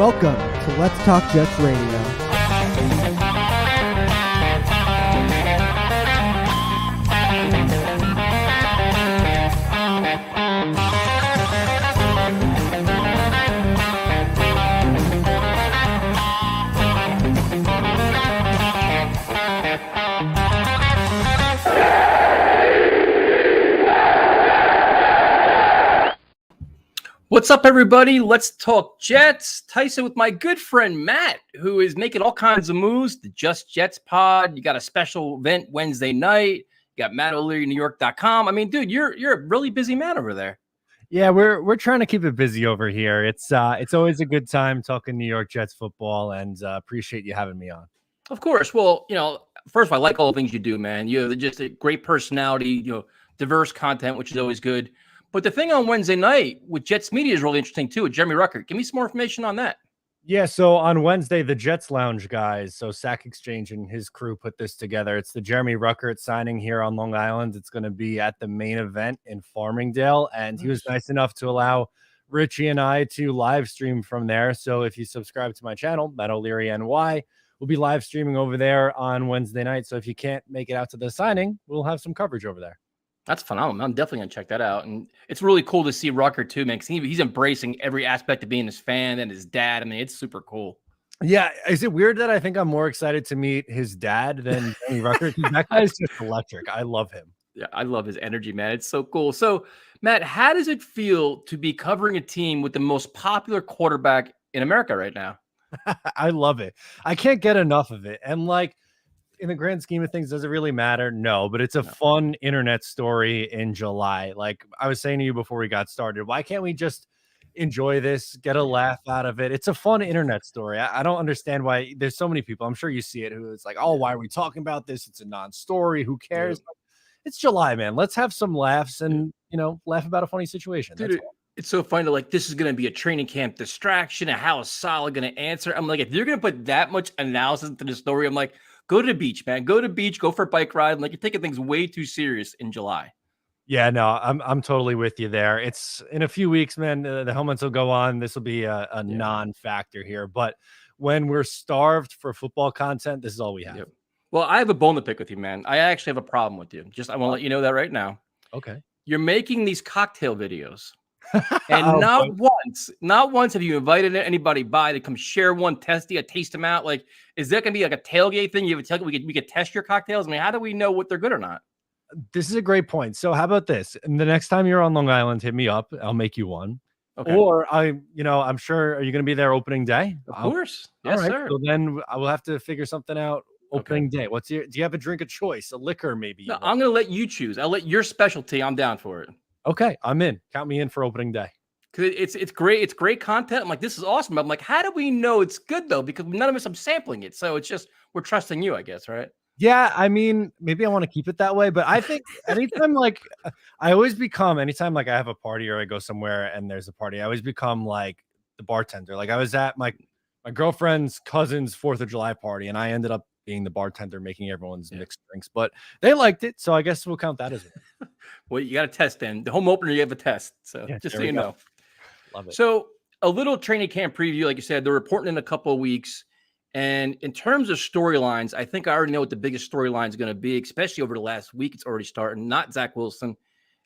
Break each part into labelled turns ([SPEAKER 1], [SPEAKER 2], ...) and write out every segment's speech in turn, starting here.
[SPEAKER 1] Welcome to Let's Talk Jets Radio.
[SPEAKER 2] What's up, everybody? Let's talk Jets. Tyson with my good friend Matt, who is making all kinds of moves. The Just Jets pod. You got a special event Wednesday night. You got Matt OLeary, NewYork.com. I mean, dude, you're a really busy man over there.
[SPEAKER 3] Yeah, we're trying to keep it busy over here. It's always a good time talking New York Jets football, and appreciate you having me on.
[SPEAKER 2] Of course. Well, first of all, I like all the things you do, man. You have just a great personality, diverse content, which is always good. But the thing on Wednesday night with Jets Media is really interesting, too, with Jeremy Ruckert. Give me some more information on that.
[SPEAKER 3] Yeah, so on Wednesday, the Jets Lounge guys, so Sack Exchange and his crew put this together. It's the Jeremy Ruckert signing here on Long Island. It's going to be at the main event in Farmingdale, and he was nice enough to allow Richie and I to live stream from there. So if you subscribe to my channel, Matt OLeary NY, we'll be live streaming over there on Wednesday night. So if you can't make it out to the signing, we'll have some coverage over there.
[SPEAKER 2] That's phenomenal. I'm definitely going to check that out. And it's really cool to see Ruckert, too, man, because he's embracing every aspect of being his fan and his dad. I mean, it's super cool.
[SPEAKER 3] Yeah. Is it weird that I think I'm more excited to meet his dad than Jeremy Ruckert? That guy is just electric. I love him.
[SPEAKER 2] Yeah, I love his energy, man. It's so cool. So, Matt, how does it feel to be covering a team with the most popular quarterback in America right now?
[SPEAKER 3] I love it. I can't get enough of it. And in the grand scheme of things, does it really matter? No, but it's a fun internet story in July. Like I was saying to you before we got started, why can't we just enjoy this, get a laugh out of it? It's a fun internet story. I don't understand why there's so many people. I'm sure you see it who is like, oh, why are we talking about this? It's a non-story. Who cares?
[SPEAKER 2] Dude.
[SPEAKER 3] It's July, man. Let's have some laughs and, laugh about a funny situation.
[SPEAKER 2] Dude, it's so funny to this is going to be a training camp distraction and how is Saleh going to answer? I'm like, if you're going to put that much analysis into the story, I'm like, go to the beach, man. Go to the beach. Go for a bike ride. You're taking things way too serious in July.
[SPEAKER 3] Yeah, no, I'm totally with you there. It's in a few weeks, man. The helmets will go on. This will be a non-factor here. But when we're starved for football content, this is all we have.
[SPEAKER 2] Yep. Well, I have a bone to pick with you, man. I actually have a problem with you. I want to let you know that right now.
[SPEAKER 3] Okay.
[SPEAKER 2] You're making these cocktail videos. And not once have you invited anybody by to come share one, taste them out. Is that going to be like a tailgate thing? You have a tailgate, we could test your cocktails. I mean, how do we know what they're good or not?
[SPEAKER 3] This is a great point. So how about this? And the next time you're on Long Island, hit me up. I'll make you one. Okay. Or I'm sure, are you going to be there opening day?
[SPEAKER 2] Of course. Yes,
[SPEAKER 3] all right,
[SPEAKER 2] sir.
[SPEAKER 3] So then I will have to figure something out. Opening day. Do you have a drink of choice? A liquor, maybe?
[SPEAKER 2] No, I'm going to let you choose. I'll let your specialty. I'm down for it.
[SPEAKER 3] Okay, I'm in. Count me in for opening day.
[SPEAKER 2] Because it's great. It's great content. I'm like, this is awesome. I'm like, how do we know it's good though? Because none of us are sampling it. So it's just we're trusting you, I guess, right?
[SPEAKER 3] Yeah, I mean, maybe I want to keep it that way, but I think anytime anytime I have a party or I go somewhere and there's a party, I always become like the bartender. Like I was at my girlfriend's cousin's 4th of July party, and I ended up being the bartender making everyone's mixed drinks, but they liked it, so I guess we'll count that as well.
[SPEAKER 2] Well, you got to test then. The home opener, you have a test. So just so you know.
[SPEAKER 3] Love it.
[SPEAKER 2] So a little training camp preview, like you said, they're reporting in a couple of weeks. And in terms of storylines, I think I already know what the biggest storyline is going to be, especially over the last week. It's already starting. Not Zach Wilson.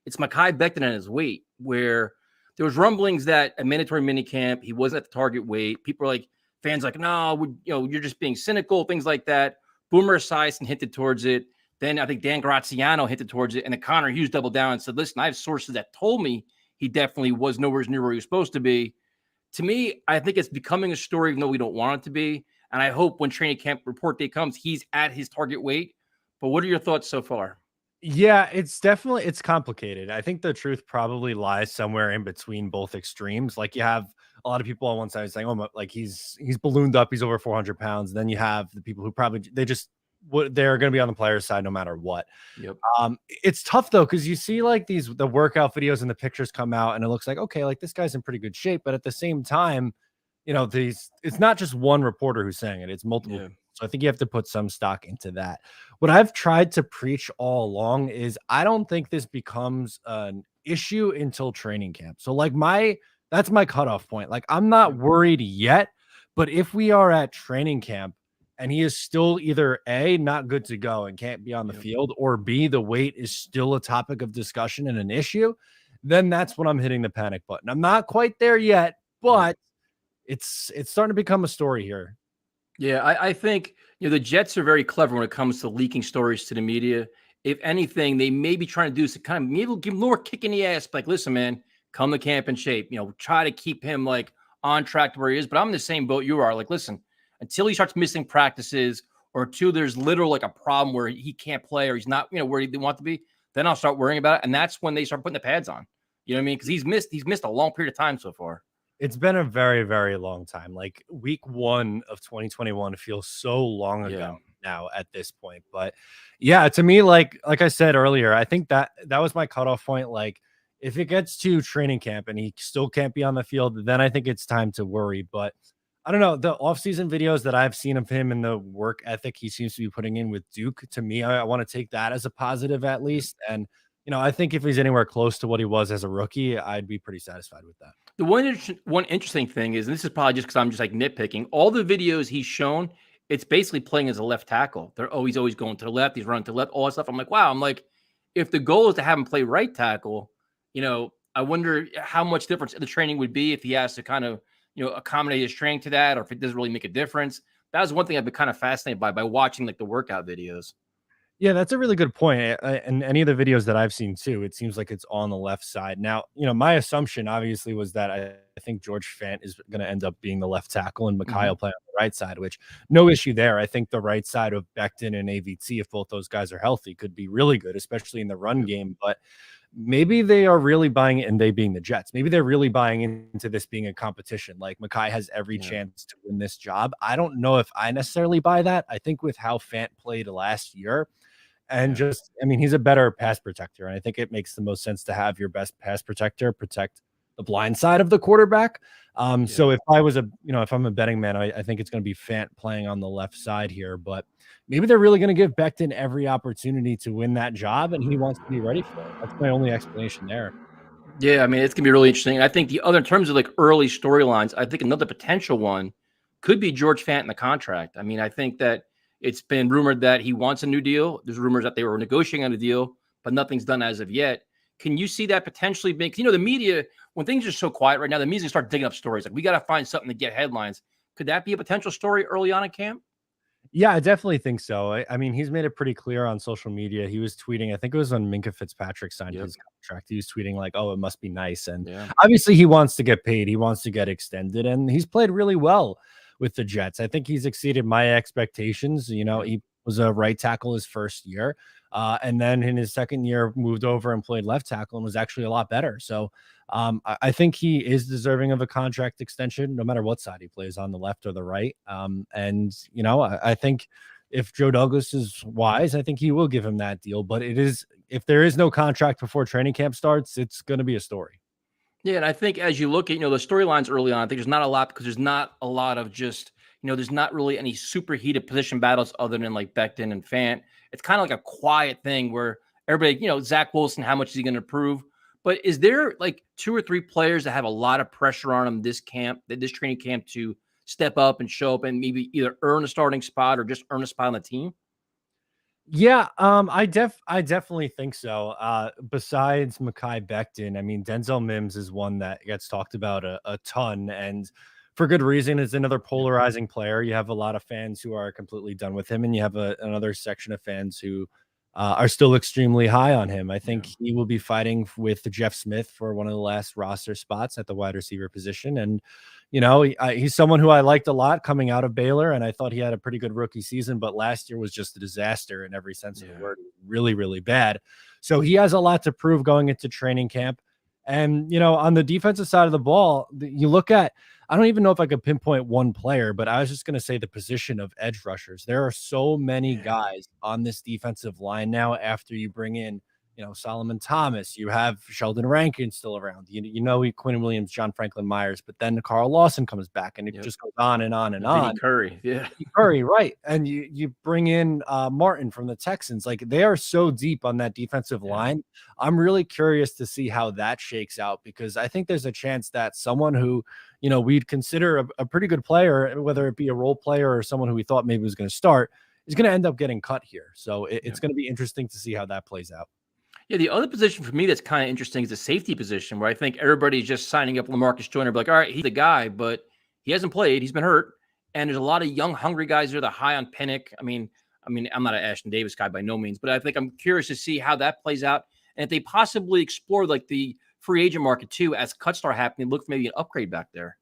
[SPEAKER 2] It's Mekhi Becton and his weight, where there was rumblings that a mandatory minicamp, he wasn't at the target weight. People are like, fans like, no, you're just being cynical, things like that. Boomer Esiason hinted towards it. Then I think Dan Graziano hinted towards it. And then Connor Hughes doubled down and said, listen, I have sources that told me he definitely was nowhere near where he was supposed to be. To me, I think it's becoming a story, even though we don't want it to be. And I hope when training camp report day comes, he's at his target weight. But what are your thoughts so far?
[SPEAKER 3] Yeah, it's complicated. I think the truth probably lies somewhere in between both extremes. Like you have a lot of people on one side saying, oh, like he's ballooned up, he's over 400 pounds. Then you have the people who they're going to be on the player's side no matter what.
[SPEAKER 2] Yep.
[SPEAKER 3] It's tough though, because you see the workout videos and the pictures come out and it looks like, okay, like this guy's in pretty good shape. But at the same time, it's not just one reporter who's saying it, it's multiple. Yeah. So I think you have to put some stock into that. What I've tried to preach all along is I don't think this becomes an issue until training camp. So that's my cutoff point. Like I'm not worried yet, But if we are at training camp and he is still either A, not good to go and can't be on the field, or B, the weight is still a topic of discussion and an issue, then that's when I'm hitting the panic button. I'm not quite there yet, but it's starting to become a story here.
[SPEAKER 2] Yeah, I think the Jets are very clever when it comes to leaking stories to the media. If anything, they may be trying to do is to kind of maybe give him more kick in the ass. Like, listen, man, come to camp in shape. Try to keep him like on track to where he is. But I'm in the same boat you are. Like, listen, until he starts missing practices, or until there's literally like a problem where he can't play or he's not, where he want to be, then I'll start worrying about it. And that's when they start putting the pads on. You know what I mean? Because he's missed a long period of time so far.
[SPEAKER 3] It's been a very, very long time. Like week 1 of 2021 feels so long ago now at this point. But yeah, to me, like I said earlier, I think that was my cutoff point. Like if it gets to training camp and he still can't be on the field, then I think it's time to worry. But I don't know, the offseason videos that I've seen of him and the work ethic he seems to be putting in with Duke, to me, I want to take that as a positive at least. And I think if he's anywhere close to what he was as a rookie, I'd be pretty satisfied with that.
[SPEAKER 2] The one interesting thing is, and this is probably just because I'm just like nitpicking, all the videos he's shown, it's basically playing as a left tackle. He's always going to the left, he's running to the left, all that stuff. I'm like, wow. I'm like, if the goal is to have him play right tackle, I wonder how much difference the training would be if he has to kind of, accommodate his training to that, or if it doesn't really make a difference. That was one thing I've been kind of fascinated by watching like the workout videos.
[SPEAKER 3] Yeah, that's a really good point. And any of the videos that I've seen too, it seems like it's on the left side. Now, my assumption obviously was that I think George Fant is going to end up being the left tackle and Mekhi will play on the right side, which no issue there. I think the right side of Becton and AVT, if both those guys are healthy, could be really good, especially in the run game. But maybe they are really buying it, and they being the Jets, maybe they're really buying into this being a competition. Like Mekhi has every chance to win this job. I don't know if I necessarily buy that. I think with how Fant played last year, and he's a better pass protector. And I think it makes the most sense to have your best pass protector protect the blind side of the quarterback. So if I was if I'm a betting man, I think it's going to be Fant playing on the left side here, but maybe they're really going to give Becton every opportunity to win that job, and he wants to be ready for it. That's my only explanation there.
[SPEAKER 2] Yeah, I mean, it's going to be really interesting. And I think in terms of like early storylines, I think another potential one could be George Fant in the contract. I mean, I think that it's been rumored that he wants a new deal. There's rumors that they were negotiating on a deal, but nothing's done as of yet. Can you see that potentially being, the media, when things are so quiet right now, the media start digging up stories. Like, we got to find something to get headlines. Could that be a potential story early on in camp?
[SPEAKER 3] Yeah, I definitely think so. I mean, he's made it pretty clear on social media. He was tweeting, I think it was when Minkah Fitzpatrick signed his contract. He was tweeting like, oh, it must be nice. And obviously he wants to get paid. He wants to get extended. And he's played really well with the Jets. I think he's exceeded my expectations. He was a right tackle his first year. And then in his second year, moved over and played left tackle and was actually a lot better. So I think he is deserving of a contract extension, no matter what side he plays, on the left or the right. I think if Joe Douglas is wise, I think he will give him that deal. But if there is no contract before training camp starts, it's going to be a story.
[SPEAKER 2] Yeah, and I think as you look at, the storylines early on, I think there's not a lot, because there's not a lot of just, there's not really any super heated position battles other than like Becton and Fant. It's kind of like a quiet thing where everybody, Zach Wilson, how much is he going to prove? But is there like 2 or 3 players that have a lot of pressure on them this training camp to step up and show up and maybe either earn a starting spot or just earn a spot on the team?
[SPEAKER 3] Yeah, I definitely think so. Besides Mekhi Becton, I mean, Denzel Mims is one that gets talked about a ton, and for good reason. Is another polarizing player. You have a lot of fans who are completely done with him, and you have another section of fans who are still extremely high on him. I think he will be fighting with Jeff Smith for one of the last roster spots at the wide receiver position. And, he's someone who I liked a lot coming out of Baylor, and I thought he had a pretty good rookie season, but last year was just a disaster in every sense of the word. Really, really bad. So he has a lot to prove going into training camp. And, on the defensive side of the ball, you look at, I don't even know if I could pinpoint one player, but I was just going to say the position of edge rushers. There are so many guys on this defensive line now after you bring in Solomon Thomas, you have Sheldon Rankin still around, Quinn Williams, John Franklin Myers, but then Carl Lawson comes back, and it just goes on and on and
[SPEAKER 2] Vinny
[SPEAKER 3] on.
[SPEAKER 2] Curry, yeah.
[SPEAKER 3] Curry, right. And you bring in Martin from the Texans. Like, they are so deep on that defensive line. I'm really curious to see how that shakes out, because I think there's a chance that someone who, we'd consider a pretty good player, whether it be a role player or someone who we thought maybe was going to start, is going to end up getting cut here. So it's going to be interesting to see how that plays out.
[SPEAKER 2] Yeah, the other position for me that's kind of interesting is the safety position, where I think everybody's just signing up LaMarcus Joyner, like, all right, he's the guy, but he hasn't played. He's been hurt. And there's a lot of young, hungry guys there. They're high on Pinnock. I mean, I'm not an Ashton Davis guy by no means, but I think I'm curious to see how that plays out. And if they possibly explore like the free agent market too, as cuts start happening, look for maybe an upgrade back there.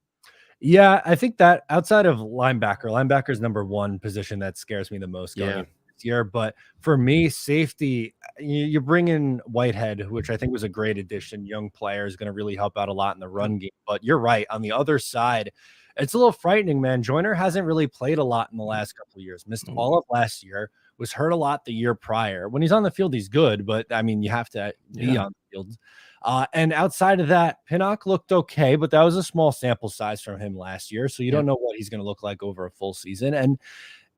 [SPEAKER 3] Yeah, I think that outside of linebacker is number one position that scares me the most going into this year. But for me, safety, you bring in Whitehead, which I think was a great addition. Young player, is going to really help out a lot in the run game. But you're right. On the other side, it's a little frightening, man. Joyner hasn't really played a lot in the last couple of years. Missed all of last year. Was hurt a lot the year prior. When he's on the field, he's good, but I mean, you have to be on the field. And outside of that, Pinnock looked okay, but that was a small sample size from him last year, so you don't know what he's going to look like over a full season. And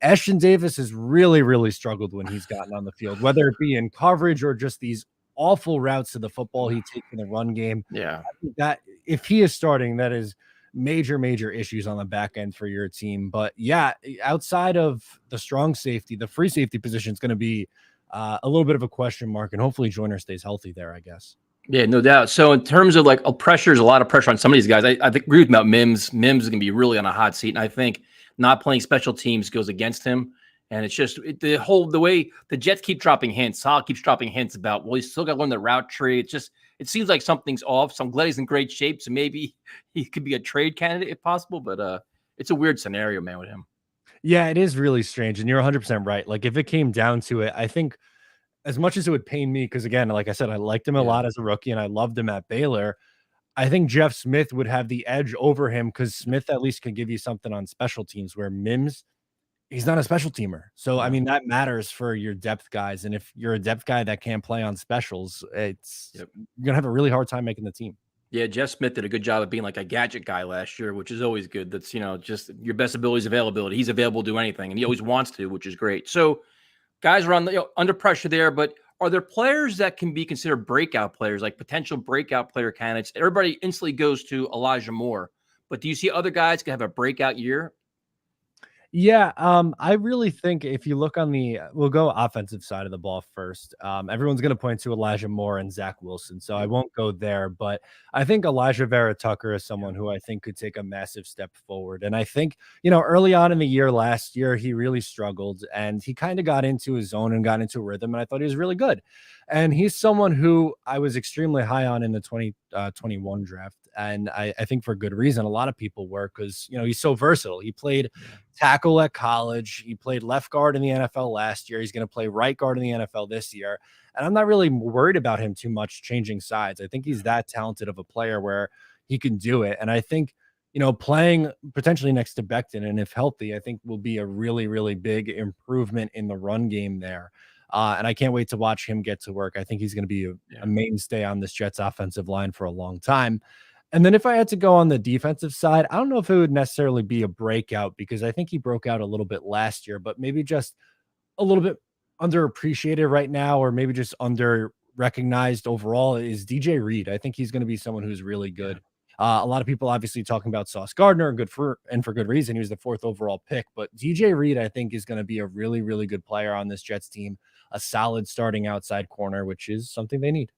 [SPEAKER 3] Ashton Davis has really, really struggled when he's gotten on the field, whether it be in coverage or just these awful routes to the football he takes in the run game.
[SPEAKER 2] Yeah,
[SPEAKER 3] I think that if he is starting, that is major issues on the back end for your team. But yeah, outside of the strong safety, the free safety position is going to be a little bit of a question mark, and hopefully Joyner stays healthy there, I guess.
[SPEAKER 2] Yeah, no doubt. So in terms of like pressure, there's a lot of pressure on some of these guys. I think agree with about Mims. Mims is going to be really on a hot seat, and I think not playing special teams goes against him. And it's just the way the Jets keep dropping hints. Saleh keeps dropping hints about, well, he's still got to learn the route tree. It seems like something's off. So I'm glad he's in great shape. So maybe he could be a trade candidate if possible. But it's a weird scenario, man, with him.
[SPEAKER 3] Yeah, it is really strange, and you're 100% right. Like, if it came down to it, I think, as much as it would pain me, because again, like I said, I liked him a lot as a rookie and I loved him at Baylor, I think Jeff Smith would have the edge over him, because Smith at least can give you something on special teams, where Mims, he's not a special teamer. So, I mean, that matters for your depth guys. And if you're a depth guy that can't play on specials, you're going to have a really hard time making the team.
[SPEAKER 2] Yeah, Jeff Smith did a good job of being like a gadget guy last year, which is always good. That's, just your best ability is availability. He's available to do anything, and he always wants to, which is great. So guys are under pressure there, but are there players that can be considered breakout players, like potential breakout player candidates? Everybody instantly goes to Elijah Moore, but do you see other guys can have a breakout year?
[SPEAKER 3] Yeah, I really think if you look on we'll go offensive side of the ball first. Everyone's going to point to Elijah Moore and Zach Wilson, so I won't go there. But I think Elijah Vera Tucker is someone who I think could take a massive step forward. And I think, early on in the year last year, he really struggled, and he kind of got into his zone and got into a rhythm, and I thought he was really good. And he's someone who I was extremely high on in the 2021 draft. And I think for good reason. A lot of people were, because, he's so versatile. He played tackle at college. He played left guard in the NFL last year. He's going to play right guard in the NFL this year. And I'm not really worried about him too much changing sides. I think he's that talented of a player where he can do it. And I think, playing potentially next to Becton, and if healthy, I think will be a really, really big improvement in the run game there. And I can't wait to watch him get to work. I think he's going to be a mainstay on this Jets offensive line for a long time. And then if I had to go on the defensive side, I don't know if it would necessarily be a breakout, because I think he broke out a little bit last year, but maybe just a little bit underappreciated right now, or maybe just under recognized overall, is DJ Reed. I think he's going to be someone who's really good. A lot of people obviously talking about Sauce Gardner, for good reason. He was the 4th overall pick, but DJ Reed, I think, is going to be a really, really good player on this Jets team, a solid starting outside corner, which is something they need.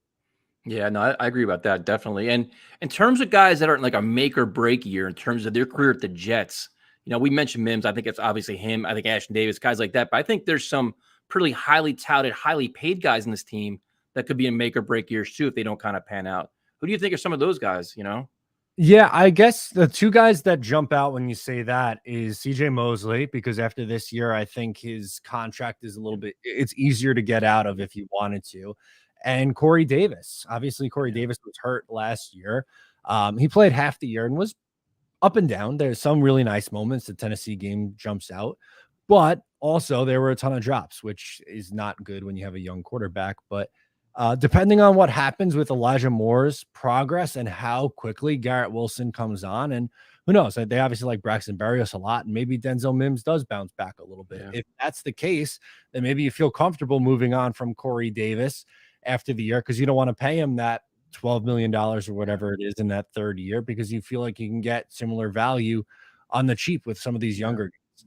[SPEAKER 2] Yeah, no, I agree about that, definitely. And in terms of guys that are in like a make or break year in terms of their career at the Jets, we mentioned Mims. I think it's obviously him. I think Ashton Davis, guys like that. But I think there's some pretty highly touted, highly paid guys in this team that could be in make or break years too if they don't kind of pan out. Who do you think are some of those guys,
[SPEAKER 3] Yeah, I guess the two guys that jump out when you say that is CJ Mosley, because after this year, I think his contract is it's easier to get out of if you wanted to. And Corey Davis. Obviously, Corey Davis was hurt last year. He played half the year and was up and down. There's some really nice moments. The Tennessee game jumps out, but also there were a ton of drops, which is not good when you have a young quarterback. But Depending on what happens with Elijah Moore's progress and how quickly Garrett Wilson comes on, and who knows, they obviously like Braxton Berrios a lot, and maybe Denzel Mims does bounce back a little bit.
[SPEAKER 2] Yeah.
[SPEAKER 3] If that's the case, then maybe you feel comfortable moving on from Corey Davis after the year because you don't want to pay him that $12 million or whatever it is in that third year because you feel like you can get similar value on the cheap with some of these younger guys.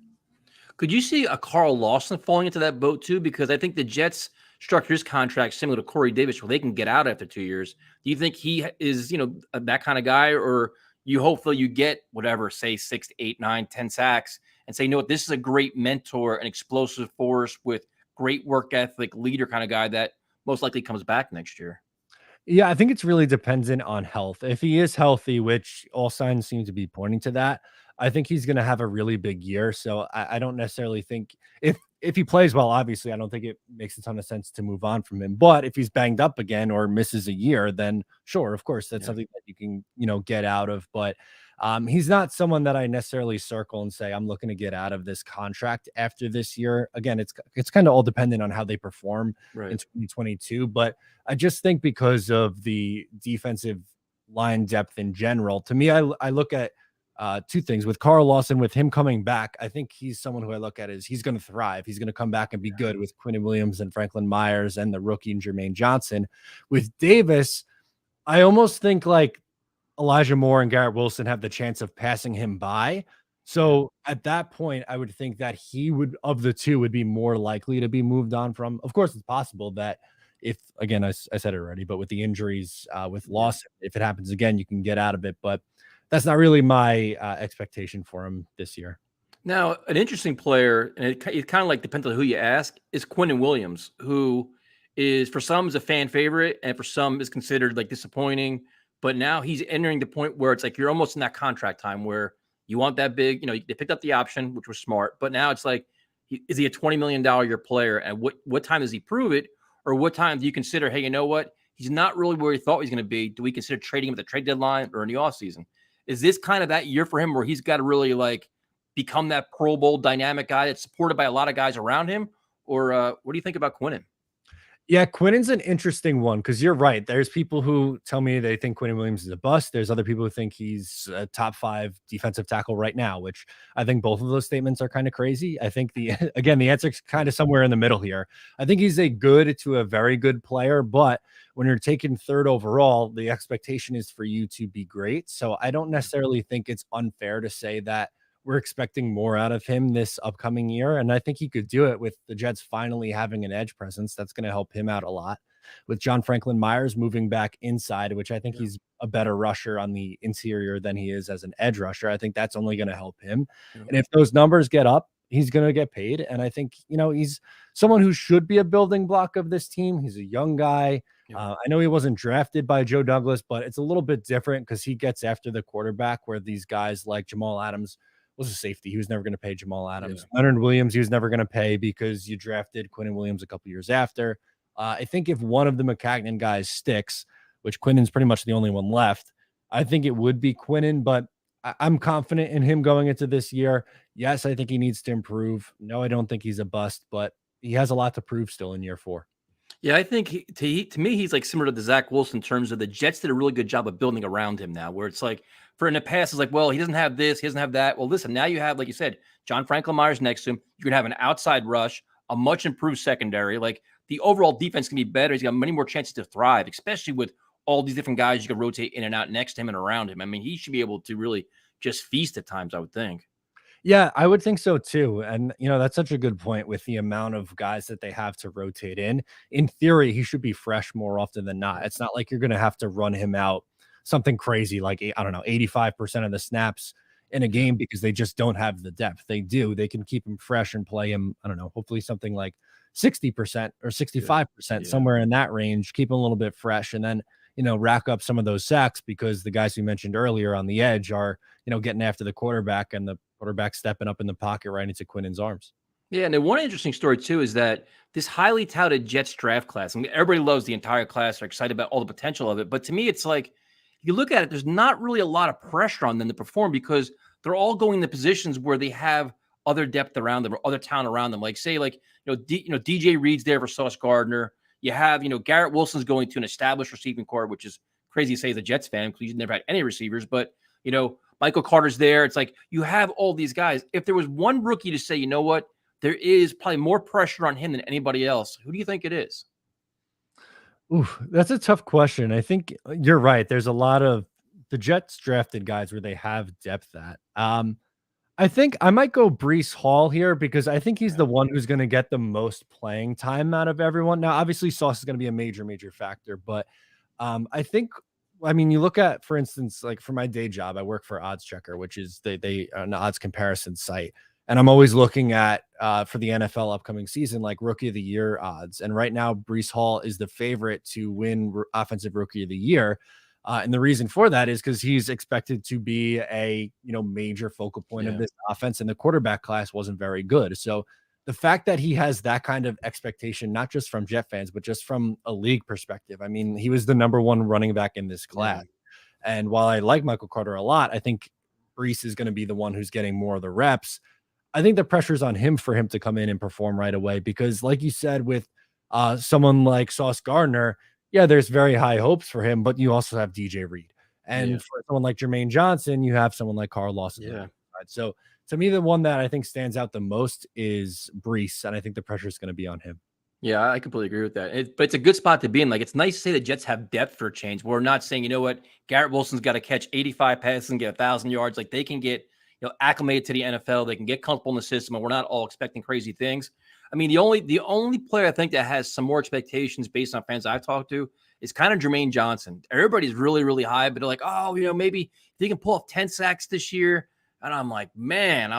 [SPEAKER 2] Could you see a Carl Lawson falling into that boat too? Because I think the Jets structure his contract similar to Corey Davis, where they can get out after 2 years. Do you think he is, that kind of guy, or you hopefully you get whatever, say 6, 8, 9, 10 sacks, and say, you know what, this is a great mentor, an explosive force with great work ethic, leader kind of guy that most likely comes back next year?
[SPEAKER 3] Yeah, I think it's really dependent on health. If he is healthy, which all signs seem to be pointing to that, I think he's going to have a really big year. So I don't necessarily think if he plays well, obviously, I don't think it makes a ton of sense to move on from him. But if he's banged up again or misses a year, then sure, of course, that's something that you can get out of. But he's not someone that I necessarily circle and say I'm looking to get out of this contract after this year. Again, it's kind of all dependent on how they perform in 2022. But I just think because of the defensive line depth in general, to me, I look at two things with Carl Lawson, with him coming back. I think he's someone who I look at as he's going to thrive. He's going to come back and be good with Quinn Williams and Franklin Myers and the rookie and Jermaine Johnson. With Davis, I almost think like Elijah Moore and Garrett Wilson have the chance of passing him by. So at that point, I would think that he would, of the two, would be more likely to be moved on from. Of course, it's possible that if, again, I said it already, but with the injuries with Lawson, if it happens again, you can get out of it. But that's not really my expectation for him this year.
[SPEAKER 2] Now, an interesting player, and it kind of like depends on who you ask, is Quinn Williams, who is for some is a fan favorite and for some is considered like disappointing. But now he's entering the point where it's like you're almost in that contract time where you want that big, they picked up the option, which was smart. But now it's like, is he a $20 million year player? And what time does he prove it? Or what time do you consider, hey, you know what? He's not really where he thought he was going to be. Do we consider trading him at the trade deadline or in the offseason? Is this kind of that year for him where he's got to really like become that Pro Bowl dynamic guy that's supported by a lot of guys around him? Or what do you think about Quinnen?
[SPEAKER 3] Yeah, Quinnen's an interesting one because you're right. There's people who tell me they think Quinnen Williams is a bust. There's other people who think he's a top 5 defensive tackle right now, which I think both of those statements are kind of crazy. I think the answer is kind of somewhere in the middle here. I think he's a good to a very good player, but when you're taking 3rd overall, the expectation is for you to be great. So I don't necessarily think it's unfair to say that we're expecting more out of him this upcoming year. And I think he could do it with the Jets finally having an edge presence. That's going to help him out a lot. With John Franklin Myers moving back inside, which I think he's a better rusher on the interior than he is as an edge rusher. I think that's only going to help him. And if those numbers get up, he's going to get paid. And I think, he's someone who should be a building block of this team. He's a young guy. I know he wasn't drafted by Joe Douglas, but it's a little bit different because he gets after the quarterback where these guys like Jamal Adams was a safety. He was never going to pay Jamal Adams. Leonard Williams, he was never going to pay because you drafted Quinn Williams a couple years after. I think if one of the McCagnon guys sticks, which Quinnen's pretty much the only one left, I think it would be Quinnen, but I'm confident in him going into this year. Yes, I think he needs to improve. No, I don't think he's a bust, but he has a lot to prove still in year 4.
[SPEAKER 2] Yeah, I think to me, he's like similar to the Zach Wilson in terms of the Jets did a really good job of building around him now, where it's like for in the past, it's like, well, he doesn't have this, he doesn't have that. Well, listen, now you have, like you said, John Franklin Myers next to him. You could have an outside rush, a much improved secondary. Like the overall defense can be better. He's got many more chances to thrive, especially with all these different guys you can rotate in and out next to him and around him. I mean, he should be able to really just feast at times, I would think.
[SPEAKER 3] Yeah, I would think so too. And, that's such a good point with the amount of guys that they have to rotate in. In theory, he should be fresh more often than not. It's not like you're going to have to run him out something crazy like, I don't know, 85% of the snaps in a game because they just don't have the depth. They do. They can keep him fresh and play him, I don't know, hopefully something like 60% or 65%, somewhere in that range, keep him a little bit fresh. And then, rack up some of those sacks because the guys we mentioned earlier on the edge are, getting after the quarterback and the quarterback stepping up in the pocket right into Quinnen's arms.
[SPEAKER 2] Yeah, and then one interesting story too is that this highly touted Jets draft class, I mean, everybody loves the entire class, they're excited about all the potential of it. But to me, it's like, if you look at it, there's not really a lot of pressure on them to perform because they're all going to positions where they have other depth around them or other talent around them. Like say, DJ Reed's there for Sauce Gardner. You have, Garrett Wilson's going to an established receiving corps, which is crazy to say as a Jets fan because he's never had any receivers. But, Michael Carter's there. It's like you have all these guys. If there was one rookie to say, you know what, there is probably more pressure on him than anybody else, who do you think it is?
[SPEAKER 3] Oof, that's a tough question. I think you're right. There's a lot of the Jets drafted guys where they have depth at. I think I might go Breece Hall here because I think he's the one who's going to get the most playing time out of everyone. Now, obviously, Sauce is going to be a major, major factor, but you look at, for instance, like for my day job, I work for Odds Checker, which is they an odds comparison site. And I'm always looking at for the NFL upcoming season, like Rookie of the Year odds. And right now, Breece Hall is the favorite to win Offensive Rookie of the Year. And the reason for that is because he's expected to be a major focal point of this offense, and the quarterback class wasn't very good. So the fact that he has that kind of expectation, not just from Jet fans, but just from a league perspective. I mean, he was the #1 running back in this class. Yeah. And while I like Michael Carter a lot, I think Breece is going to be the one who's getting more of the reps. I think the pressure's on him for him to come in and perform right away because, like you said, with someone like Sauce Gardner, yeah, there's very high hopes for him, but you also have DJ Reed. And for someone like Jermaine Johnson, you have someone like Carl Lawson. Yeah. So to me, the one that I think stands out the most is Breece, and I think the pressure is going to be on him.
[SPEAKER 2] Yeah, I completely agree with that. But it's a good spot to be in. Like, it's nice to say the Jets have depth for a change. We're not saying, you know what, Garrett Wilson's got to catch 85 passes and get 1,000 yards. Like, they can get acclimated to the NFL. They can get comfortable in the system, and we're not all expecting crazy things. I mean, the only player I think that has some more expectations based on fans I've talked to is kind of Jermaine Johnson. Everybody's really, really high, but they're like, oh, maybe if he can pull off 10 sacks this year. And I'm like, man,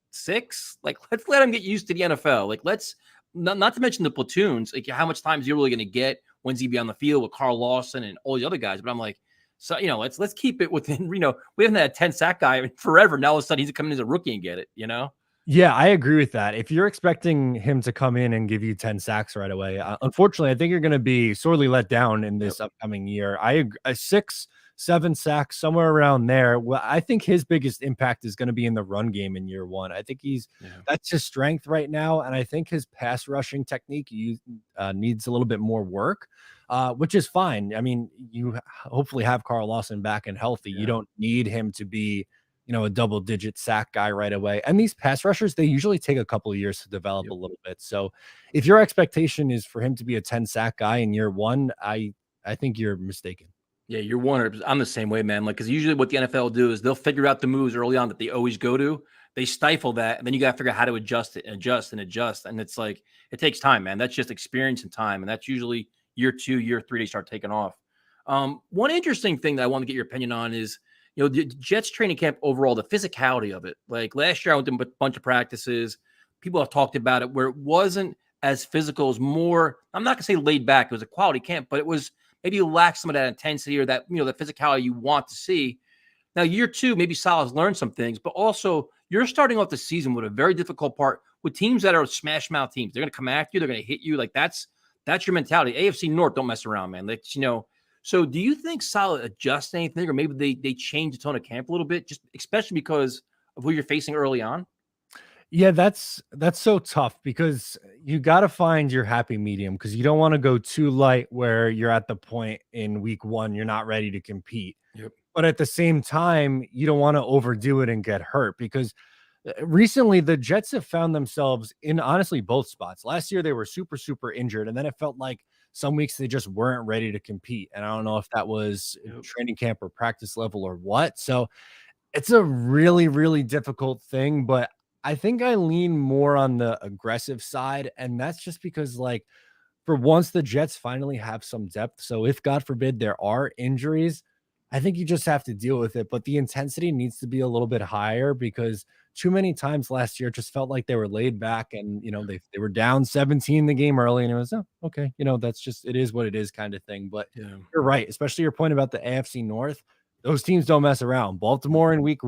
[SPEAKER 2] 6? Like, let's let him get used to the NFL. Like, let's not to mention the platoons, like how much time is he really going to get? When's he be on the field with Carl Lawson and all these other guys? But I'm like, so, let's keep it within, we haven't had a 10 sack guy forever. Now all of a sudden he's coming as a rookie and get it,
[SPEAKER 3] Yeah, I agree with that. If you're expecting him to come in and give you 10 sacks right away, unfortunately, I think you're going to be sorely let down in this upcoming year. I agree, 6, 7 sacks, somewhere around there. Well, I think his biggest impact is going to be in the run game in year one. I think that's his strength right now. And I think his pass rushing technique needs a little bit more work, which is fine. I mean, you hopefully have Carl Lawson back and healthy. You don't need him to be a double-digit sack guy right away. And these pass rushers, they usually take a couple of years to develop a little bit. So if your expectation is for him to be a 10 sack guy in year one, I think you're mistaken.
[SPEAKER 2] Yeah, you're 100%. I'm the same way, man. Like, because usually what the NFL will do is they'll figure out the moves early on that they always go to. They stifle that, and then you got to figure out how to adjust it and adjust and adjust. And it's like, it takes time, man. That's just experience and time. And that's usually year 2, year 3, they start taking off. One interesting thing that I want to get your opinion on is, the Jets training camp overall, the physicality of it. Like last year, I went to a bunch of practices. People have talked about it where it wasn't as physical. It was more, I'm not going to say laid back. It was a quality camp, but it was maybe you lack some of that intensity or that, the physicality you want to see. Now, year 2, maybe Saleh's learned some things, but also you're starting off the season with a very difficult part with teams that are smash mouth teams. They're going to come after you. They're going to hit you. Like that's your mentality. AFC North, don't mess around, man. Like, so do you think Saleh adjusts anything, or maybe they change the tone of camp a little bit, just especially because of who you're facing early on?
[SPEAKER 3] Yeah, that's so tough because you got to find your happy medium because you don't want to go too light where you're at the point in week 1 you're not ready to compete.
[SPEAKER 2] Yep.
[SPEAKER 3] But at the same time, you don't want to overdo it and get hurt because recently the Jets have found themselves in honestly both spots. Last year they were super, super injured, and then it felt like some weeks they just weren't ready to compete. And I don't know if that was training camp or practice level or what. So it's a really, really difficult thing, but I think I lean more on the aggressive side. And that's just because, like, for once the Jets finally have some depth. So if God forbid there are injuries, I think you just have to deal with it. But the intensity needs to be a little bit higher because too many times last year it just felt like they were laid back and, they were down 17 the game early and it was, okay, that's just, it is what it is kind of thing. But you're right, especially your point about the AFC North. Those teams don't mess around. Baltimore in week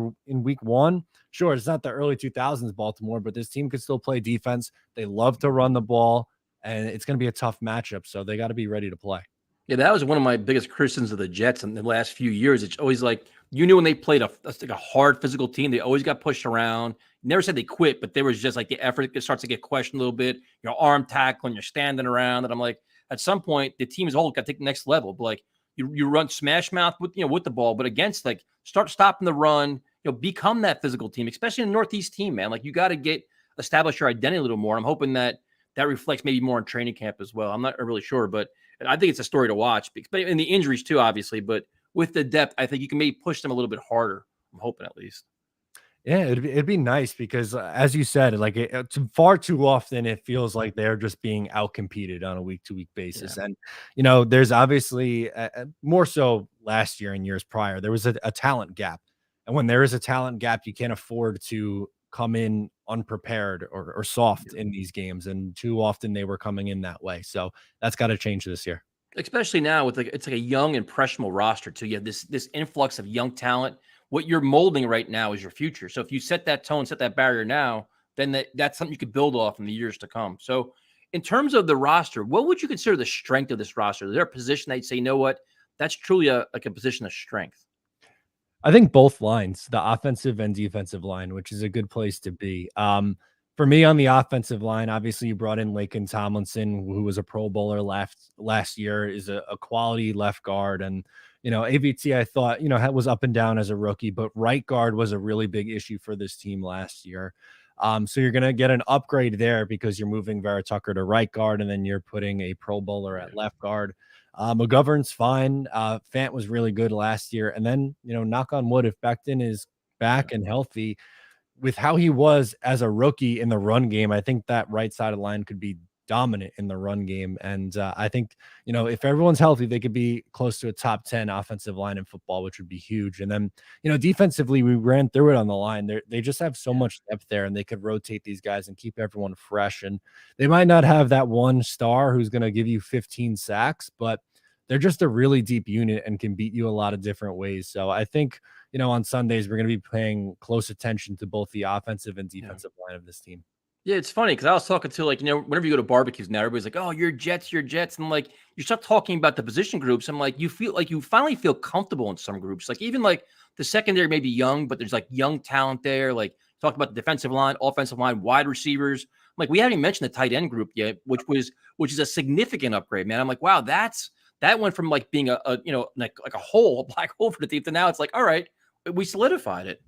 [SPEAKER 3] 1, sure, it's not the early 2000s Baltimore, but this team could still play defense. They love to run the ball, and it's going to be a tough matchup, so they got to be ready to play.
[SPEAKER 2] Yeah, that was one of my biggest criticisms of the Jets in the last few years. It's always like, when they played a hard physical team, they always got pushed around. Never said they quit, but there was just like the effort starts to get questioned a little bit. Your arm tackling, you're standing around, and I'm like, at some point the team as a whole got to take the next level. But like you run smash mouth with with the ball, but against like start stopping the run, become that physical team, especially in the Northeast team, man. Like you got to establish your identity a little more. I'm hoping that reflects maybe more in training camp as well. I'm not really sure, but I think it's a story to watch. But in the injuries too, obviously, but with the depth, I think you can maybe push them a little bit harder. I'm hoping at least.
[SPEAKER 3] Yeah, it'd be nice because, as you said, like it's far too often it feels like they're just being outcompeted on a week to week basis.
[SPEAKER 2] Yeah.
[SPEAKER 3] And there's obviously more so last year and years prior, there was a talent gap. And when there is a talent gap, you can't afford to come in unprepared or soft in these games. And too often they were coming in that way. So that's got to change this year.
[SPEAKER 2] Especially now with it's like a young impressionable roster too. You have this influx of young talent. What you're molding right now is your future. So if you set that tone, set that barrier now, then that's something you could build off in the years to come. So in terms of the roster, what would you consider the strength of this roster? Is there a position that you'd say, you know what, that's truly a position of strength?
[SPEAKER 3] I think both lines, the offensive and defensive line, which is a good place to be. For me on the offensive line, obviously you brought in Laken Tomlinson, who was a Pro Bowler last year, is a quality left guard. And, AVT, I thought, was up and down as a rookie, but right guard was a really big issue for this team last year. So you're going to get an upgrade there because you're moving Vera Tucker to right guard, and then you're putting a Pro Bowler at left guard. McGovern's fine. Fant was really good last year. And then, knock on wood, if Becton is back and healthy, with how he was as a rookie in the run game, I think that right side of the line could be dominant in the run game. And I think, if everyone's healthy, they could be close to a top 10 offensive line in football, which would be huge. And then, defensively, we ran through it on the line. They just have so much depth there, and they could rotate these guys and keep everyone fresh. And they might not have that one star who's going to give you 15 sacks, but they're just a really deep unit and can beat you a lot of different ways. So I think, on Sundays, we're going to be paying close attention to both the offensive and defensive line of this team.
[SPEAKER 2] Yeah, it's funny because I was talking to whenever you go to barbecues now, everybody's like, "Oh, you're Jets." And like you start talking about the position groups. I'm like, you feel like you finally feel comfortable in some groups. Like even like the secondary may be young, but there's like young talent there. Like talk about the defensive line, offensive line, wide receivers. Like we haven't even mentioned the tight end group yet, which is a significant upgrade, man. I'm like, wow, that went from like being a like a hole, a black hole for the team to now it's like, all right, we solidified it.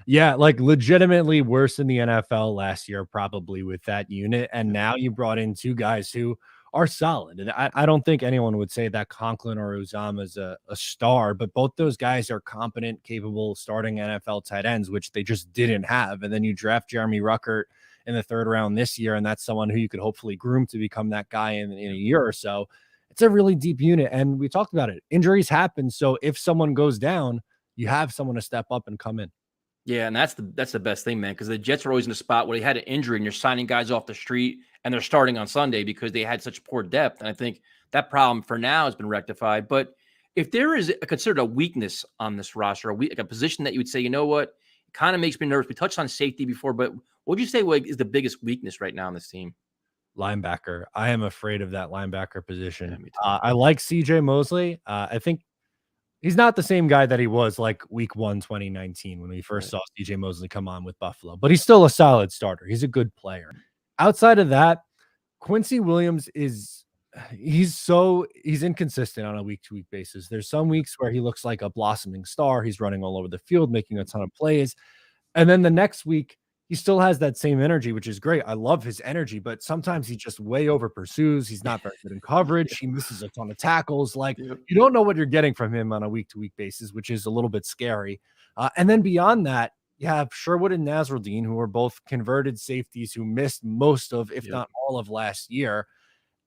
[SPEAKER 3] Yeah, like legitimately worse in the NFL last year, probably with that unit. And now you brought in two guys who are solid. And I don't think anyone would say that Conklin or Uzama is a star, but both those guys are competent, capable starting NFL tight ends, which they just didn't have. And then you draft Jeremy Ruckert in the third round this year, and that's someone who you could hopefully groom to become that guy in a year or so. It's a really deep unit. And we talked about it. Injuries happen. So if someone goes down, you have someone to step up and come in.
[SPEAKER 2] Yeah, and that's the best thing, man, because the Jets are always in a spot where they had an injury and you're signing guys off the street and they're starting on Sunday because they had such poor depth. And I think that problem for now has been rectified. But if there is considered a weakness on this roster, like a position that you would say, you know what, it kind of makes me nervous. We touched on safety before, but what would you say is the biggest weakness right now on this team?
[SPEAKER 3] Linebacker. I am afraid of that linebacker position.
[SPEAKER 2] Yeah, me too.
[SPEAKER 3] I like CJ Mosley. I think he's not the same guy that he was like week 1, 2019, when we first saw CJ Mosley come on with Buffalo, but he's still a solid starter. He's a good player. Outside of that, Quincy Williams he's inconsistent on a week to week basis. There's some weeks where he looks like a blossoming star. He's running all over the field, making a ton of plays. And then the next week, he still has that same energy, which is great. I love his energy, but sometimes he just way over pursues. He's not very good in coverage. He misses a ton of tackles. Like you don't know what you're getting from him on a week to week basis, which is a little bit scary. And then beyond that, you have Sherwood and Nasruddin, who are both converted safeties who missed most of, if not all of last year.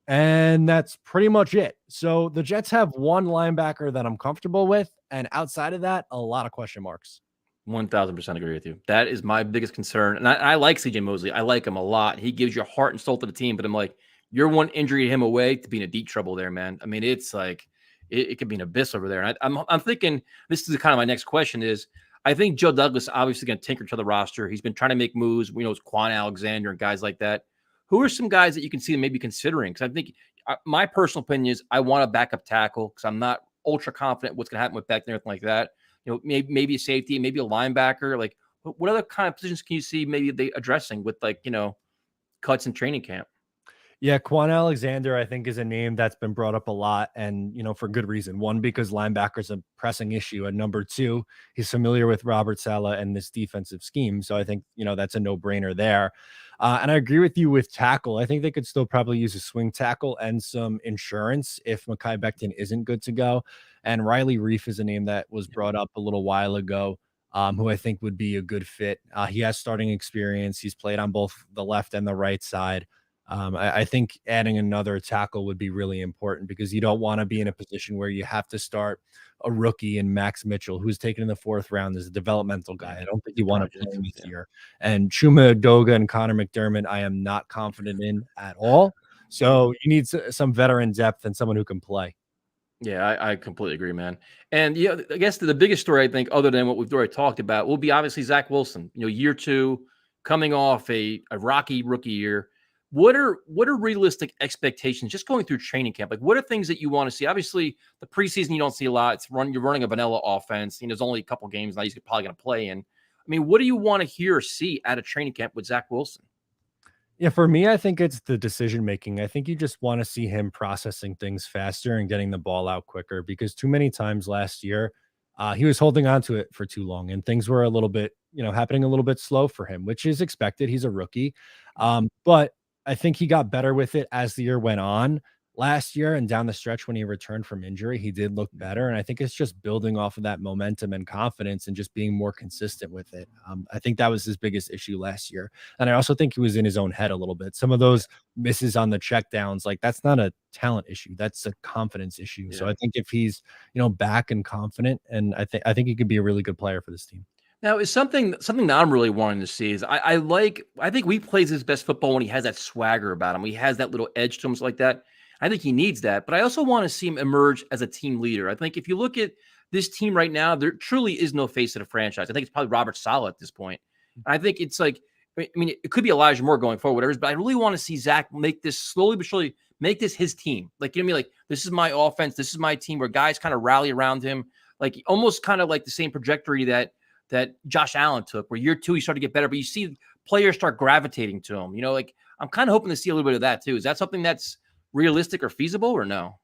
[SPEAKER 3] And that's pretty much it. So the Jets have one linebacker that I'm comfortable with. And outside of that, a lot of question marks.
[SPEAKER 2] 1000% agree with you. That is my biggest concern. And I like CJ Mosley. I like him a lot. He gives you heart and soul to the team, but I'm like, you're one injury to him away to be in a deep trouble there, man. I mean, it's like, it could be an abyss over there. And I'm thinking, this is kind of my next question is, I think Joe Douglas obviously going to tinker to the roster. He's been trying to make moves. We know it's Quan Alexander and guys like that. Who are some guys that you can see them maybe considering? Because I think my personal opinion is I want a backup tackle because I'm not ultra confident what's going to happen with Beck and everything like that. Maybe a safety, maybe a linebacker. Like, what other kind of positions can you see maybe they addressing with cuts in training camp?
[SPEAKER 3] Yeah, Quan Alexander, I think, is a name that's been brought up a lot, and for good reason. One, because linebacker's a pressing issue, and number two, he's familiar with Robert Saleh and this defensive scheme. So I think that's a no-brainer there. And I agree with you with tackle. I think they could still probably use a swing tackle and some insurance if Mekhi Becton isn't good to go. And Riley Reef is a name that was brought up a little while ago. Who I think would be a good fit. He has starting experience. He's played on both the left and the right side. I think adding another tackle would be really important because you don't want to be in a position where you have to start a rookie in Max Mitchell, who's taken in the 4th round as a developmental guy. I don't think you want to play him this year. And Chuma Doga and Connor McDermott, I am not confident in at all. So you need some veteran depth and someone who can play.
[SPEAKER 2] Yeah, I completely agree, man. And I guess the biggest story, I think, other than what we've already talked about, will be obviously Zach Wilson. Year 2, coming off a rocky rookie year. What are realistic expectations just going through training camp? Like, what are things that you want to see? Obviously, the preseason you don't see a lot. You're running a vanilla offense. There's only a couple games now he's probably going to play in. I mean, what do you want to hear or see out of training camp with Zach Wilson?
[SPEAKER 3] Yeah, for me, I think it's the decision making. I think you just want to see him processing things faster and getting the ball out quicker because too many times last year, he was holding on to it for too long and things were a little bit, happening a little bit slow for him, which is expected. He's a rookie. But I think he got better with it as the year went on. Last year and down the stretch when he returned from injury, he did look better. And I think it's just building off of that momentum and confidence and just being more consistent with it. I think that was his biggest issue last year. And I also think he was in his own head a little bit. Some of those misses on the checkdowns, like that's not a talent issue. That's a confidence issue.
[SPEAKER 2] Yeah.
[SPEAKER 3] So I think if he's, back and confident, and I think he could be a really good player for this team.
[SPEAKER 2] Now, is something that I'm really wanting to see is I think he plays his best football when he has that swagger about him. He has that little edge to him, like that. I think he needs that, but I also want to see him emerge as a team leader. I think if you look at this team right now, there truly is no face of the franchise. I think it's probably Robert Saleh at this point. And I think it's like, I mean, it could be Elijah Moore going forward, whatever, but I really want to see Zach make this slowly but surely make this his team. Like, you know what I mean? Like, this is my offense. This is my team where guys kind of rally around him. Like almost kind of like the same trajectory that Josh Allen took, where year 2, he started to get better, but you see players start gravitating to him. Like, I'm kind of hoping to see a little bit of that too. Is that something that's realistic or feasible or no?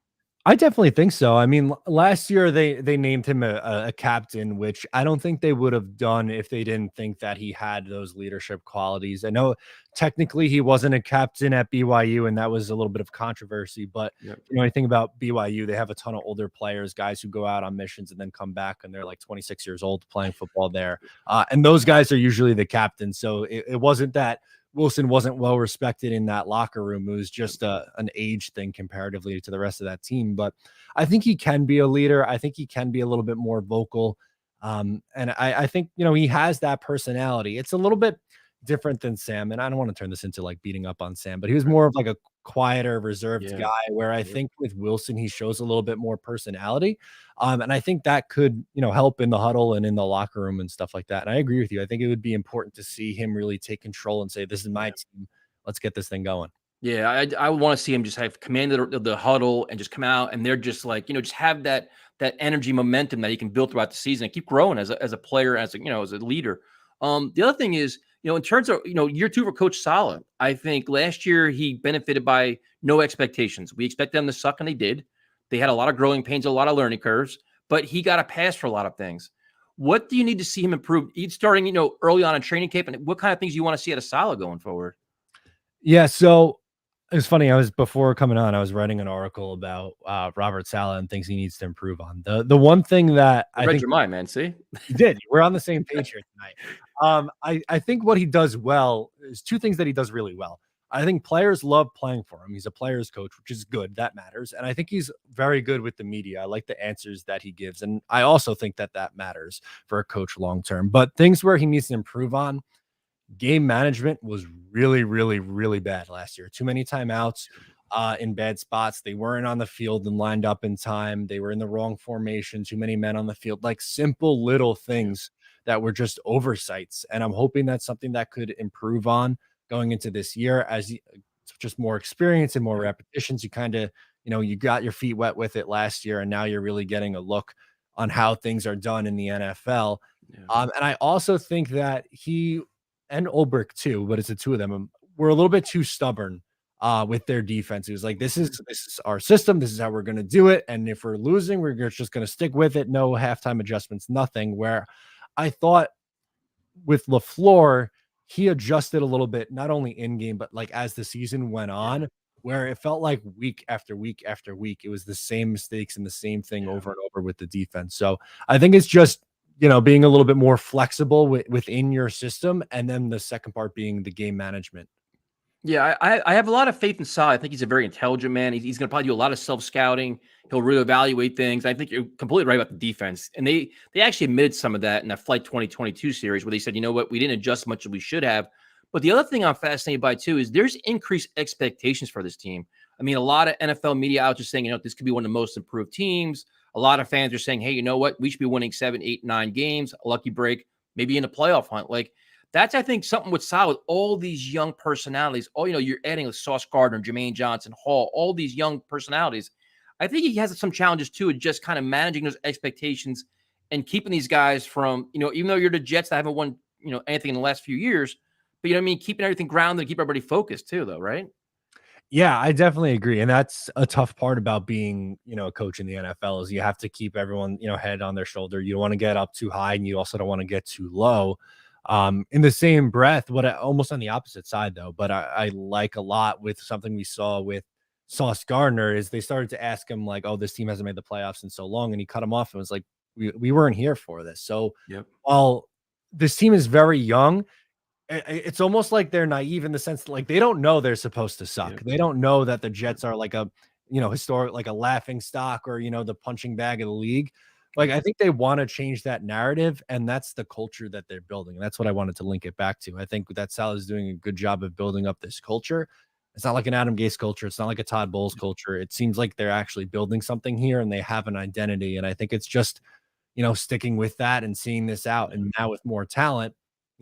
[SPEAKER 3] I definitely think so. I mean, last year they named him a captain, which I don't think they would have done if they didn't think that he had those leadership qualities. I know technically he wasn't a captain at BYU, and that was a little bit of controversy. But anything about BYU, they have a ton of older players, guys who go out on missions and then come back, and they're like 26 years old playing football there. And those guys are usually the captains. So it wasn't that Wilson wasn't well respected in that locker room. It was just an age thing comparatively to the rest of that team. But I think he can be a leader. I think he can be a little bit more vocal. And I think, he has that personality. It's a little bit different than Sam. And I don't want to turn this into like beating up on Sam, but he was more of like a quieter, reserved guy, where I think with Wilson, he shows a little bit more personality. And I think that could, help in the huddle and in the locker room and stuff like that. And I agree with you. I think it would be important to see him really take control and say, this is my team. Let's get this thing going.
[SPEAKER 2] Yeah, I want to see him just have command of the huddle and just come out, and they're just like, just have that energy, momentum that he can build throughout the season and keep growing as a player, as a leader. The other thing is, in terms of, year 2 for Coach Saleh, I think last year he benefited by no expectations. We expect them to suck, and they did. They had a lot of growing pains, a lot of learning curves, but he got a pass for a lot of things. What do you need to see him improve, starting, early on in training camp, and what kind of things you want to see out of Saleh going forward?
[SPEAKER 3] Yeah, so it was funny. Before coming on, I was writing an article about Robert Saleh and things he needs to improve on. The one thing that
[SPEAKER 2] I read your mind, man. See,
[SPEAKER 3] you did. We're on the same page here tonight. I think what he does well is 2 things that he does really well. I think players love playing for him. He's a player's coach, which is good. That matters. And I think he's very good with the media. I like the answers that he gives. And I also think that matters for a coach long term. But things where he needs to improve on, game management was really, really, really bad last year. Too many timeouts in bad spots. They weren't on the field and lined up in time. They were in the wrong formation. Too many men on the field. Like simple little things that were just oversights. And I'm hoping that's something that could improve on going into this year as just more experience and more repetitions. You kind of, you got your feet wet with it last year, and now you're really getting a look on how things are done in the NFL. And I also think that he and Ulbrich too, but it's the 2 of them, were a little bit too stubborn with their defense. He was like, this is our system. This is how we're going to do it. And if we're losing, we're just going to stick with it. No halftime adjustments, nothing. Where I thought with LaFleur, he adjusted a little bit, not only in game, but like as the season went on, where it felt like week after week after week, it was the same mistakes and the same thing over and over with the defense. So I think it's just, being a little bit more flexible within your system. And then the second part being the game management.
[SPEAKER 2] Yeah, I have a lot of faith in Saleh. I think he's a very intelligent man. He's going to probably do a lot of self-scouting. He'll reevaluate things. I think you're completely right about the defense. And they actually admitted some of that in that Flight 2022 series where they said, you know what, we didn't adjust as much as we should have. But the other thing I'm fascinated by, too, is there's increased expectations for this team. I mean, a lot of NFL media outlets are saying, this could be one of the most improved teams. A lot of fans are saying, hey, you know what, we should be winning 7, 8, 9 games, a lucky break, maybe in a playoff hunt. Like, that's, I think, something with Saleh, with all these young personalities. Oh, you're adding Sauce Gardner, Jermaine Johnson, Hall, all these young personalities. I think he has some challenges, too, in just kind of managing those expectations and keeping these guys from, even though you're the Jets that haven't won, anything in the last few years, but keeping everything grounded and keep everybody focused, too, though, right?
[SPEAKER 3] Yeah, I definitely agree. And that's a tough part about being, a coach in the NFL is you have to keep everyone, head on their shoulder. You don't want to get up too high and you also don't want to get too low. In the same breath, almost on the opposite side though, but I like a lot with something we saw with Sauce Gardner is they started to ask him like, oh, this team hasn't made the playoffs in so long. And he cut him off and was like, we weren't here for this. So while this team is very young, it's almost like they're naive in the sense that like they don't know they're supposed to suck. They don't know that the Jets are like a, historic, like a laughing stock or, the punching bag of the league. Like, I think they want to change that narrative, and that's the culture that they're building. And that's what I wanted to link it back to. I think that Saleh is doing a good job of building up this culture. It's not like an Adam Gase culture. It's not like a Todd Bowles culture. It seems like they're actually building something here and they have an identity. And I think it's just, sticking with that and seeing this out. And now with more talent,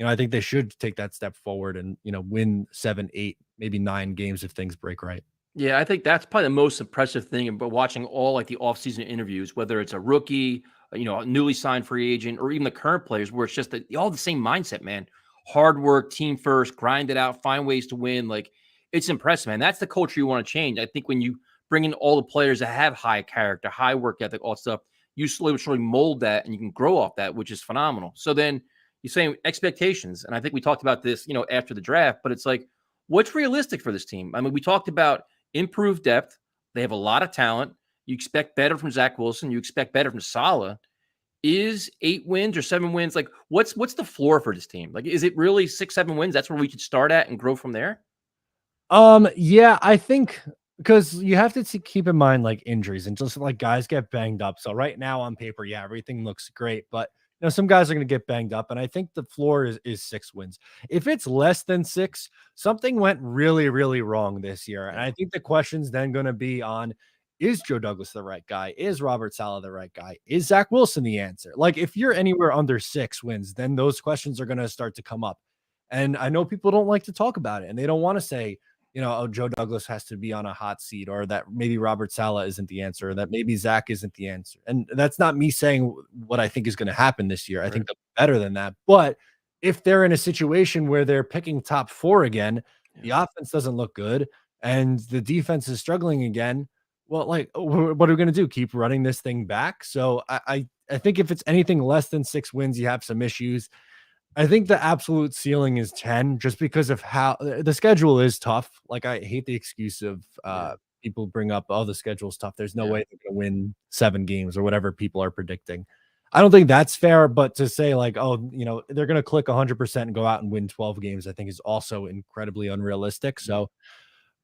[SPEAKER 3] I think they should take that step forward and, win 7, 8, maybe 9 games if things break right.
[SPEAKER 2] Yeah, I think that's probably the most impressive thing about watching all like the offseason interviews, whether it's a rookie, a newly signed free agent, or even the current players, where it's just all the same mindset, man. Hard work, team first, grind it out, find ways to win. Like, it's impressive, man. That's the culture you want to change. I think when you bring in all the players that have high character, high work ethic, all that stuff, you slowly mold that and you can grow off that, which is phenomenal. So then you're saying expectations. And I think we talked about this, after the draft, but it's like, what's realistic for this team? I mean, we talked about improved depth. They have a lot of talent. You expect better from Zach Wilson. You expect better from Saleh. Is 8 wins or 7 wins? Like, what's the floor for this team? Like, is it really 6, 7 wins? That's where we should start at and grow from there?
[SPEAKER 3] Yeah, I think because you have to keep in mind like injuries and just like guys get banged up. So right now on paper, yeah, everything looks great, but some guys are going to get banged up, and I think the floor is 6 wins. If it's less than 6, something went really, really wrong this year. And I think the question's then going to be on, is Joe Douglas the right guy? Is Robert Saleh the right guy? Is Zach Wilson the answer? Like, if you're anywhere under 6 wins, then those questions are going to start to come up. And I know people don't like to talk about it, and they don't want to say, oh, Joe Douglas has to be on a hot seat, or that maybe Robert Saleh isn't the answer, or that maybe Zach isn't the answer. And that's not me saying what I think is going to happen this year. I think they're better than that. But if they're in a situation where they're picking top 4 again, the offense doesn't look good and the defense is struggling again, well, like, what are we going to do? Keep running this thing back? So I think if it's anything less than 6 wins, you have some issues. I think the absolute ceiling is 10 just because of how the schedule is tough. Like, I hate the excuse of people bring up, oh, the schedule's tough. There's no way they're going to win 7 games or whatever people are predicting. I don't think that's fair, but to say like, oh, they're going to click 100% and go out and win 12 games, I think is also incredibly unrealistic. So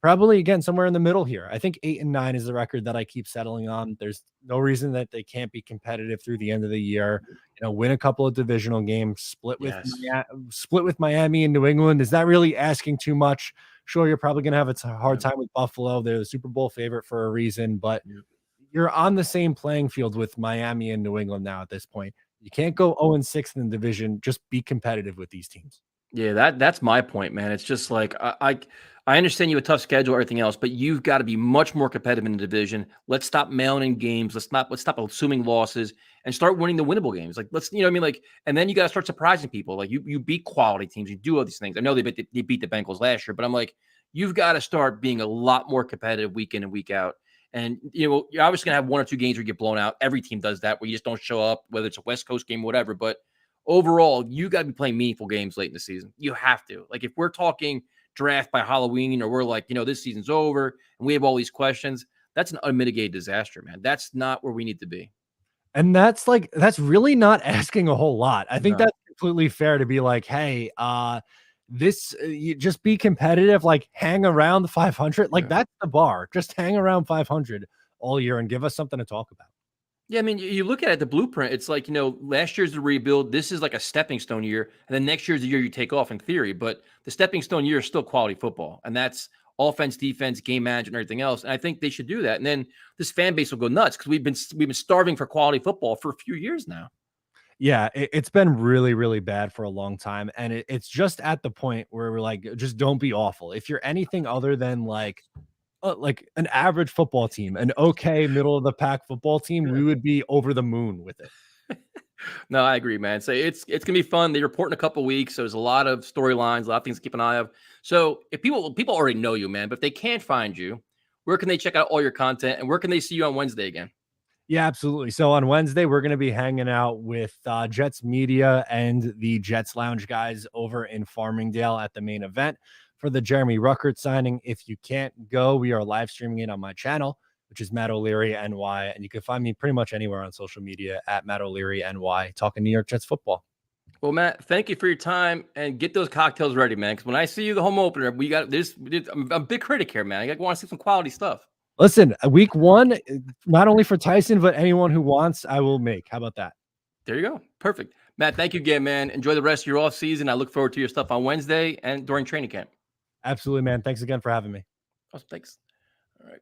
[SPEAKER 3] probably, again, somewhere in the middle here. I think 8 and 9 is the record that I keep settling on. There's no reason that they can't be competitive through the end of the year. Win a couple of divisional games, split with Miami and New England. Is that really asking too much? Sure, you're probably going to have a hard time with Buffalo. They're the Super Bowl favorite for a reason, but you're on the same playing field with Miami and New England now at this point. You can't go 0-6 in the division. Just be competitive with these teams.
[SPEAKER 2] Yeah, that's my point, man. It's just like I understand you have a tough schedule, everything else, but you've got to be much more competitive in the division. Let's stop mailing in games. Let's stop assuming losses and start winning the winnable games. Like, let's, like, and then you got to start surprising people. Like, you beat quality teams. You do all these things. I know they beat the Bengals last year, but I'm like, you've got to start being a lot more competitive week in and week out. And, you're obviously going to have 1 or 2 games where you get blown out. Every team does that, where you just don't show up, whether it's a West Coast game, whatever. But overall, you got to be playing meaningful games late in the season. You have to. Like, if we're talking draft by Halloween, or we're like, this season's over and we have all these questions, that's an unmitigated disaster, man. That's not where we need to be.
[SPEAKER 3] And that's really not asking a whole lot. I think that's completely fair to be like, hey, you just be competitive, like hang around the 500. Like that's the bar. Just hang around 500 all year and give us something to talk about.
[SPEAKER 2] Yeah, I mean, you look at it, the blueprint, it's like, last year's the rebuild. This is like a stepping stone year. And then next year's the year you take off in theory. But the stepping stone year is still quality football. And that's offense, defense, game management, and everything else. And I think they should do that. And then this fan base will go nuts because we've been starving for quality football for a few years now.
[SPEAKER 3] Yeah, it's been really, really bad for a long time. And it's just at the point where we're like, just don't be awful. If you're anything other than like an average football team, an okay middle of the pack football team, we would be over the moon with it.
[SPEAKER 2] No, I agree, man. So it's gonna be fun. They report in a couple of weeks. So there's a lot of storylines, a lot of things to keep an eye of. So if people already know you, man, but if they can't find you, where can they check out all your content, and where can they see you on Wednesday again?
[SPEAKER 3] Yeah, absolutely. So on Wednesday, we're going to be hanging out with Jets Media and the Jets Lounge guys over in Farmingdale at the main event for the Jeremy Ruckert signing. If you can't go, we are live streaming it on my channel, which is Matt O'Leary NY. And you can find me pretty much anywhere on social media at Matt O'Leary NY, talking New York Jets football.
[SPEAKER 2] Well, Matt, thank you for your time, and get those cocktails ready, man. Because when I see you the home opener, I'm a big critic here, man. I want to see some quality stuff.
[SPEAKER 3] Listen, week 1, not only for Tyson, but anyone who wants, I will make. How about that?
[SPEAKER 2] There you go. Perfect. Matt, thank you again, man. Enjoy the rest of your off season. I look forward to your stuff on Wednesday and during training camp.
[SPEAKER 3] Absolutely, man. Thanks again for having me.
[SPEAKER 2] Awesome. Thanks. All right.